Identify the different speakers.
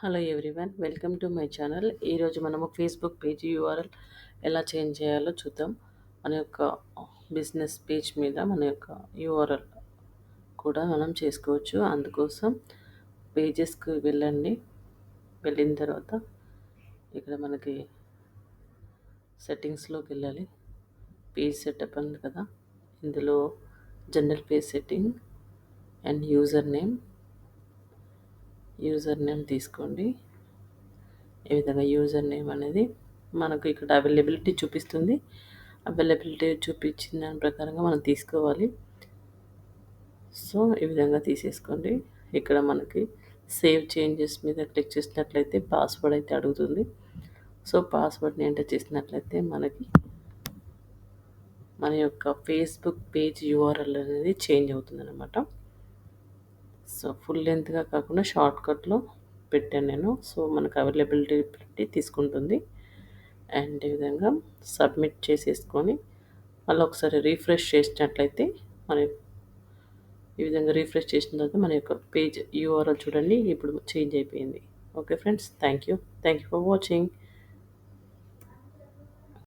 Speaker 1: Hello everyone, welcome to my channel. ఈరోజు మనము Facebook page URL ఎలా చేంజ్ చేయాలో చూద్దాం. మన యొక్క బిజినెస్ పేజ్ మీద మన యొక్క యూఆర్ఎల్ కూడా మనం చేసుకోవచ్చు. అందుకోసం పేజెస్కి వెళ్ళండి. వెళ్ళిన తర్వాత ఇక్కడ మనకి సెట్టింగ్స్లోకి వెళ్ళాలి. పేజ్ సెటప్ ఉంది కదా, ఇందులో general page setting and user name తీసుకోండి. ఈ విధంగా యూజర్ నేమ్ అనేది మనకు ఇక్కడ అవైలబిలిటీ చూపిస్తుంది. అవైలబిలిటీ చూపించిన దాని ప్రకారంగా మనం తీసుకోవాలి. సో ఈ విధంగా తీసేసుకోండి. ఇక్కడ మనకి సేవ్ చేంజెస్ మీద క్లిక్ చేసినట్లయితే పాస్వర్డ్ అయితే అడుగుతుంది. సో పాస్వర్డ్ని ఎంటర్ చేసినట్లయితే మనకి మన యొక్క ఫేస్బుక్ పేజ్ యూఆర్ఎల్ అనేది చేంజ్ అవుతుంది అన్నమాట. సో ఫుల్ లెంత్గా కాకుండా షార్ట్ కట్లో పెట్టాను నేను. సో మనకు అవైలబిలిటీ పెట్టి తీసుకుంటుంది. అండ్ ఈ విధంగా సబ్మిట్ చేసేసుకొని మళ్ళీ ఒకసారి రీఫ్రెష్ చేసినట్లయితే మన ఈ విధంగా రీఫ్రెష్ చేసిన తర్వాత మన యొక్క పేజ్ యూఆర్ఎల్ చూడండి ఇప్పుడు చేంజ్ అయిపోయింది. Okay friends, thank you for watching.